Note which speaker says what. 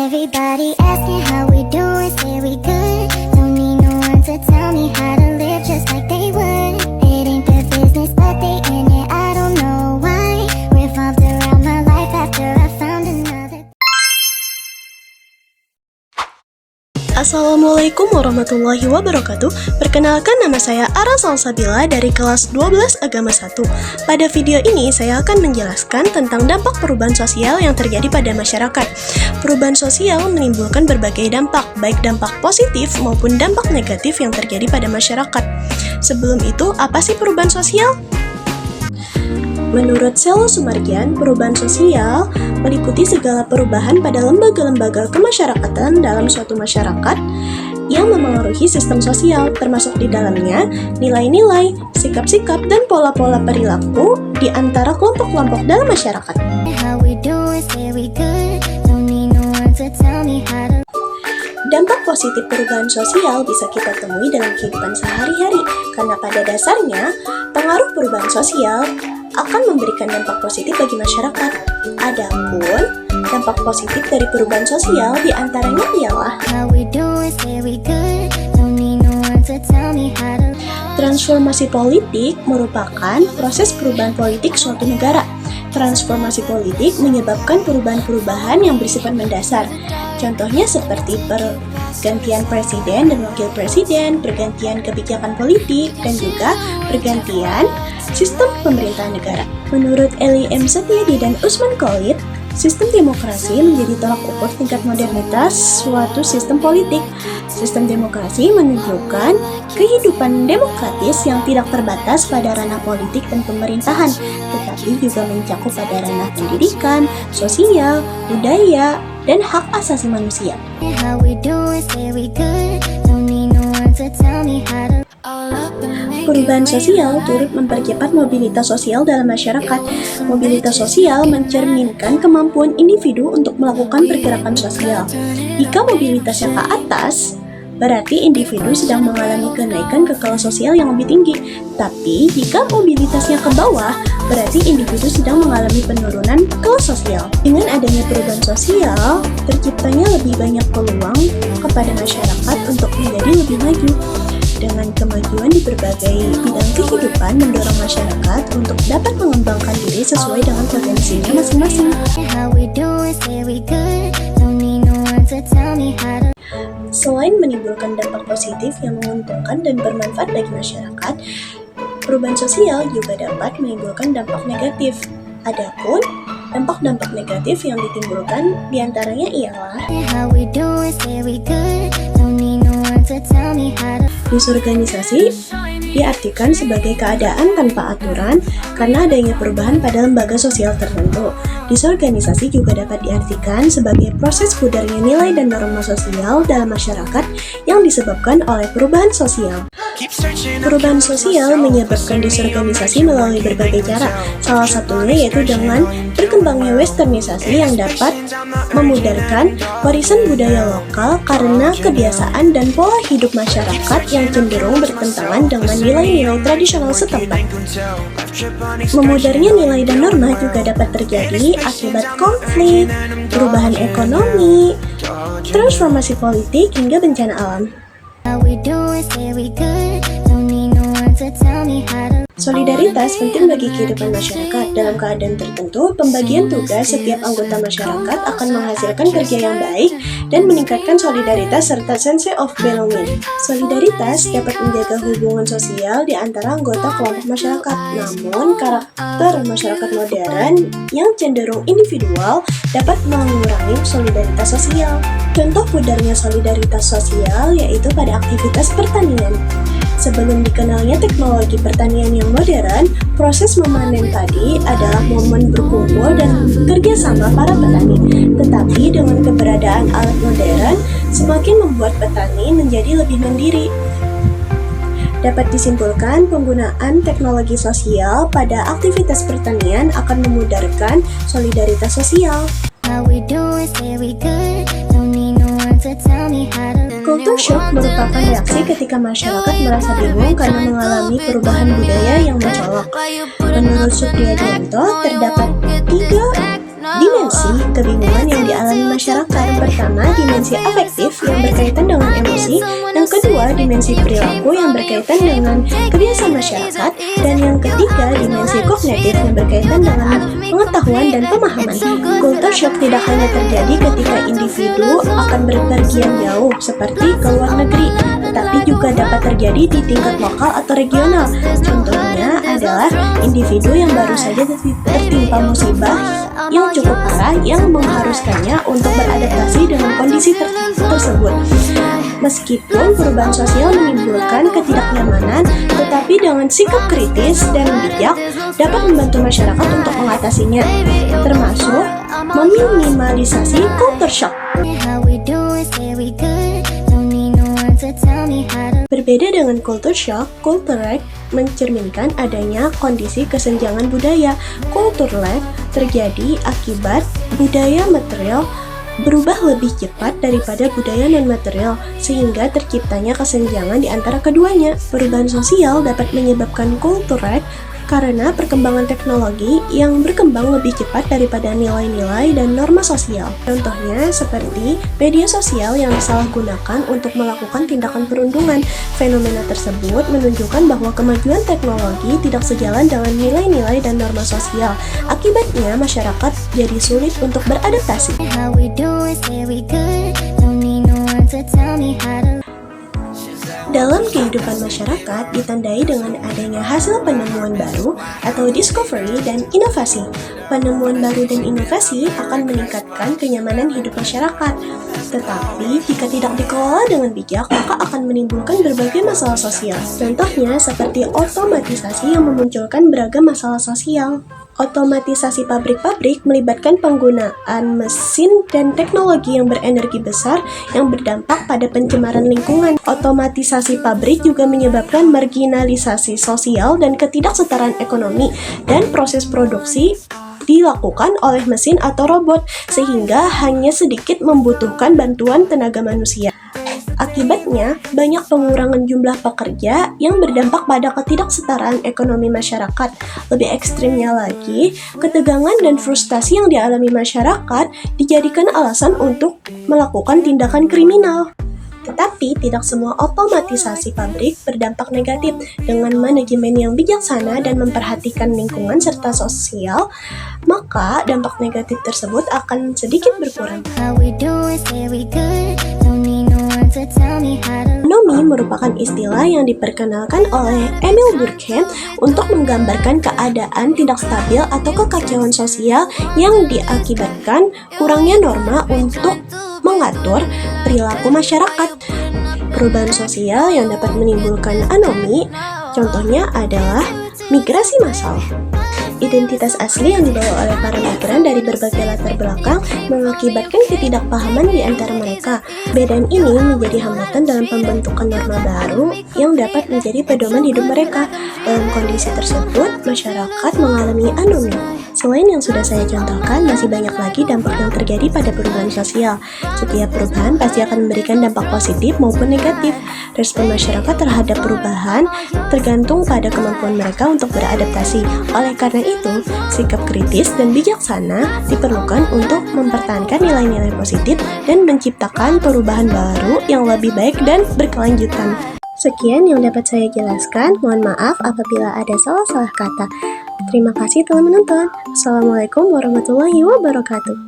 Speaker 1: Everybody asking how we doing, say we good. Don't need no one to tell me how to live just like they would. It ain't their business, but they in it, I don't know why. Revolved around my life after I found another.
Speaker 2: Assalamualaikum warahmatullahi wabarakatuh. Perkenalkan, nama saya Ara Salsabila dari kelas 12 Agama 1. Pada video ini saya akan menjelaskan tentang dampak perubahan sosial yang terjadi pada masyarakat. Perubahan sosial menimbulkan berbagai dampak, baik dampak positif maupun dampak negatif yang terjadi pada masyarakat. Sebelum itu, apa sih perubahan sosial? Menurut Selo Sumargian, perubahan sosial meliputi segala perubahan pada lembaga-lembaga kemasyarakatan dalam suatu masyarakat yang memengaruhi sistem sosial, termasuk di dalamnya nilai-nilai, sikap-sikap, dan pola-pola perilaku di antara kelompok-kelompok dalam masyarakat. Dampak positif perubahan sosial bisa kita temui dalam kehidupan sehari-hari, karena pada dasarnya pengaruh perubahan sosial akan memberikan dampak positif bagi masyarakat. Adapun dampak positif dari perubahan sosial diantaranya ialah transformasi politik merupakan proses perubahan politik suatu negara. Transformasi politik menyebabkan perubahan-perubahan yang bersifat mendasar. Contohnya seperti pergantian presiden dan wakil presiden, pergantian kebijakan politik, dan juga pergantian sistem pemerintahan negara. Menurut Eli M. Setiadi dan Usman Khalid, sistem demokrasi menjadi tolak ukur tingkat modernitas suatu sistem politik. Sistem demokrasi menunjukkan kehidupan demokratis yang tidak terbatas pada ranah politik dan pemerintahan, tetapi juga mencakup pada ranah pendidikan, sosial, budaya, dan hak asasi manusia. Perubahan sosial turut mempercepat mobilitas sosial dalam masyarakat. Mobilitas sosial mencerminkan kemampuan individu untuk melakukan pergerakan sosial. Jika mobilitasnya ke atas, berarti individu sedang mengalami kenaikan ke kelas sosial yang lebih tinggi. Tapi jika mobilitasnya ke bawah, berarti individu sedang mengalami penurunan kelas sosial. Dengan adanya perubahan sosial, terciptanya lebih banyak peluang kepada masyarakat untuk menjadi lebih maju. Dengan kemajuan di berbagai bidang kehidupan mendorong masyarakat untuk dapat mengembangkan diri sesuai dengan potensinya masing-masing. Selain menimbulkan dampak positif yang menguntungkan dan bermanfaat bagi masyarakat, perubahan sosial juga dapat menimbulkan dampak negatif. Adapun dampak-dampak negatif yang ditimbulkan diantaranya ialah disorganisasi diartikan sebagai keadaan tanpa aturan karena adanya perubahan pada lembaga sosial tertentu. Disorganisasi juga dapat diartikan sebagai proses pudarnya nilai dan norma sosial dalam masyarakat yang disebabkan oleh perubahan sosial. Perubahan sosial menyebabkan disorganisasi melalui berbagai cara. Salah satunya yaitu dengan berkembangnya westernisasi yang dapat memudarkan warisan budaya lokal karena kebiasaan dan pola hidup masyarakat yang cenderung bertentangan dengan nilai-nilai tradisional setempat. Memudarnya nilai dan norma juga dapat terjadi akibat konflik, perubahan ekonomi, transformasi politik, hingga bencana alam. Solidaritas penting bagi kehidupan masyarakat. Dalam keadaan tertentu, pembagian tugas setiap anggota masyarakat akan menghasilkan kerja yang baik dan meningkatkan solidaritas serta sense of belonging. Solidaritas dapat menjaga hubungan sosial di antara anggota kelompok masyarakat. Namun, karakter masyarakat modern yang cenderung individual dapat mengurangi solidaritas sosial. Contoh pudarnya solidaritas sosial yaitu pada aktivitas pertanian. Sebelum dikenalnya teknologi pertanian yang modern, proses memanen padi adalah momen berkumpul dan kerjasama para petani. Tetapi dengan keberadaan alat modern, semakin membuat petani menjadi lebih mandiri. Dapat disimpulkan, penggunaan teknologi sosial pada aktivitas pertanian akan memudarkan solidaritas sosial. Culture shock merupakan reaksi ketika masyarakat merasa bingung karena mengalami perubahan budaya yang mencolok. Menurut Supriyadianto, terdapat 3 dimensi kebingungan yang dialami masyarakat. Pertama, dimensi afektif yang berkaitan dengan emosi. Yang kedua, dimensi perilaku yang berkaitan dengan kebiasaan masyarakat. Dan yang ketiga, dimensi kognitif yang berkaitan dengan pengetahuan dan pemahaman. Culture shock tidak hanya terjadi ketika individu akan berpergian jauh seperti ke luar negeri, tetapi juga dapat terjadi di tingkat lokal atau regional. Contohnya adalah individu yang baru saja tertimpa musibah yang cukup parah yang mengharuskannya untuk beradaptasi dengan kondisi tersebut. Meskipun perubahan sosial menimbulkan ketidaknyamanan, tetapi dengan sikap kritis dan bijak dapat membantu masyarakat untuk mengatasinya, termasuk meminimalisasi culture shock. Berbeda dengan culture shock, culture lag mencerminkan adanya kondisi kesenjangan budaya. Culture lag terjadi akibat budaya material berubah lebih cepat daripada budaya non-material, sehingga terciptanya kesenjangan di antara keduanya. Perubahan sosial dapat menyebabkan culture lag karena perkembangan teknologi yang berkembang lebih cepat daripada nilai-nilai dan norma sosial. Contohnya seperti media sosial yang disalahgunakan untuk melakukan tindakan perundungan. Fenomena tersebut menunjukkan bahwa kemajuan teknologi tidak sejalan dengan nilai-nilai dan norma sosial. Akibatnya, masyarakat jadi sulit untuk beradaptasi. Dalam kehidupan masyarakat ditandai dengan adanya hasil penemuan baru atau discovery dan inovasi. Penemuan baru dan inovasi akan meningkatkan kenyamanan hidup masyarakat. Tetapi jika tidak dikelola dengan bijak, maka akan menimbulkan berbagai masalah sosial. Contohnya seperti otomatisasi yang memunculkan beragam masalah sosial. Otomatisasi pabrik-pabrik melibatkan penggunaan mesin dan teknologi yang berenergi besar yang berdampak pada pencemaran lingkungan. Otomatisasi pabrik juga menyebabkan marginalisasi sosial dan ketidaksetaraan ekonomi, dan proses produksi dilakukan oleh mesin atau robot, sehingga hanya sedikit membutuhkan bantuan tenaga manusia. Akibatnya, banyak pengurangan jumlah pekerja yang berdampak pada ketidaksetaraan ekonomi masyarakat. Lebih ekstrimnya lagi, ketegangan dan frustasi yang dialami masyarakat dijadikan alasan untuk melakukan tindakan kriminal. Tetapi tidak semua otomatisasi pabrik berdampak negatif. Dengan manajemen yang bijaksana dan memperhatikan lingkungan serta sosial, maka dampak negatif tersebut akan sedikit berkurang. Anomi merupakan istilah yang diperkenalkan oleh Emil Durkheim untuk menggambarkan keadaan tidak stabil atau kekacauan sosial yang diakibatkan kurangnya norma untuk mengatur perilaku masyarakat. Perubahan sosial yang dapat menimbulkan anomi, contohnya adalah migrasi massal. Identitas asli yang dibawa oleh para migran dari berbagai latar belakang mengakibatkan ketidakpahaman di antara mereka. Perbedaan ini menjadi hambatan dalam pembentukan norma baru yang dapat menjadi pedoman hidup mereka. Dalam kondisi tersebut, masyarakat mengalami anomi. Selain yang sudah saya contohkan, masih banyak lagi dampak yang terjadi pada perubahan sosial. Setiap perubahan pasti akan memberikan dampak positif maupun negatif. Respon masyarakat terhadap perubahan tergantung pada kemampuan mereka untuk beradaptasi. Oleh karena itu, sikap kritis dan bijaksana diperlukan untuk mempertahankan nilai-nilai positif dan menciptakan perubahan baru yang lebih baik dan berkelanjutan. Sekian yang dapat saya jelaskan. Mohon maaf apabila ada salah-salah kata. Terima kasih telah menonton. Assalamualaikum warahmatullahi wabarakatuh.